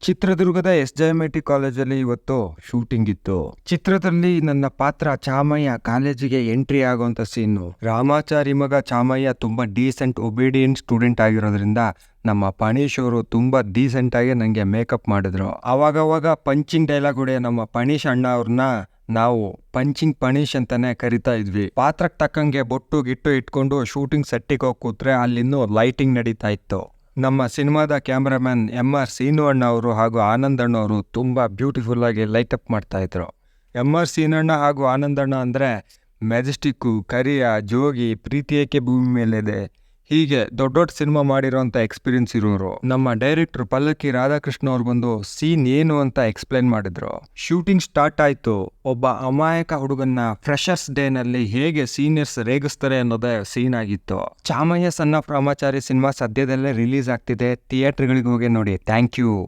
ಚಿತ್ರದುರ್ಗದ SJMIT ಕಾಲೇಜಲ್ಲಿ ಇವತ್ತು ಶೂಟಿಂಗ್ ಇತ್ತು. ಚಿತ್ರದಲ್ಲಿ ನನ್ನ ಪಾತ್ರ ಚಾಮಯ್ಯ ಕಾಲೇಜಿಗೆ ಎಂಟ್ರಿ ಆಗುವಂತ ಸೀನು. ರಾಮಾಚಾರಿ ಮಗ ಚಾಮಯ್ಯ ತುಂಬಾ ಡೀಸೆಂಟ್ ಒಬಿಡಿಯಂಟ್ ಸ್ಟೂಡೆಂಟ್ ಆಗಿರೋದ್ರಿಂದ ನಮ್ಮ ಪಣೀಶ್ ಅವರು ತುಂಬಾ ಡೀಸೆಂಟ್ ಆಗಿ ನಂಗೆ ಮೇಕಪ್ ಮಾಡಿದ್ರು. ಅವಾಗವಾಗ ಪಂಚಿಂಗ್ ಡೈಲಾಗ್ ಹೊಡೆಯ ನಮ್ಮ ಪಣೀಶ್ ಅಣ್ಣ ಅವ್ರನ್ನ ನಾವು ಪಂಚಿಂಗ್ ಪಣೀಶ್ ಅಂತಾನೆ ಕರಿತಾ ಇದ್ವಿ. ಪಾತ್ರಕ್ಕೆ ತಕ್ಕಂಗೆ ಬೊಟ್ಟು ಗಿಟ್ಟು ಇಟ್ಕೊಂಡು ಶೂಟಿಂಗ್ ಸೆಟ್ಟಿಗೆ ಹೋಗಿ ಕೂತ್ರೆ ಅಲ್ಲಿನ್ನೂ ಲೈಟಿಂಗ್ ನಡೀತಾ ಇತ್ತು. ನಮ್ಮ ಸಿನಿಮಾದ ಕ್ಯಾಮ್ರಾಮನ್ MR ಸೀನು ಅಣ್ಣ ಅವರು ಹಾಗೂ ಆನಂದ್ ಅಣ್ಣ ಅವರು ತುಂಬ ಬ್ಯೂಟಿಫುಲ್ ಆಗಿ ಲೈಟ್ ಅಪ್ ಮಾಡ್ತಾ ಇದ್ರು. MR ಸೀನಣ್ಣ ಹಾಗೂ ಆನಂದ್ ಅಣ್ಣ ಅಂದರೆ ಮೆಜೆಸ್ಟಿಕ್ಕು, ಕರಿಯ, ಜೋಗಿ, ಪ್ರೀತಿ ಏಕೆ ಭೂಮಿ ಮೇಲಿದೆ ಹೀಗೆ ದೊಡ್ಡ ದೊಡ್ಡ ಸಿನಿಮಾ ಮಾಡಿರೋಂಥ ಎಕ್ಸ್ಪೀರಿಯನ್ಸ್ ಇರೋರು. ನಮ್ಮ ಡೈರೆಕ್ಟರ್ ಪಲ್ಲಕ್ಕಿ ರಾಧಾಕೃಷ್ಣ ಅವ್ರು ಬಂದು ಸೀನ್ ಏನು ಅಂತ ಎಕ್ಸ್ಪ್ಲೈನ್ ಮಾಡಿದ್ರು. ಶೂಟಿಂಗ್ ಸ್ಟಾರ್ಟ್ ಆಯ್ತು. ಒಬ್ಬ ಅಮಾಯಕ ಹುಡುಗನ್ನ ಫ್ರೆಶರ್ಸ್ ಡೇನಲ್ಲಿ ಹೇಗೆ ಸೀನಿಯರ್ಸ್ ರೇಗಿಸ್ತಾರೆ ಅನ್ನೋದೇ ಸೀನ್ ಆಗಿತ್ತು. Chamayya son of Ramachari cinema ಸದ್ಯದಲ್ಲೇ ರಿಲೀಸ್ ಆಗ್ತಿದೆ. ಥಿಯೇಟರ್ಗಳಿಗೆ ಹೋಗಿ ನೋಡಿ. Thank you.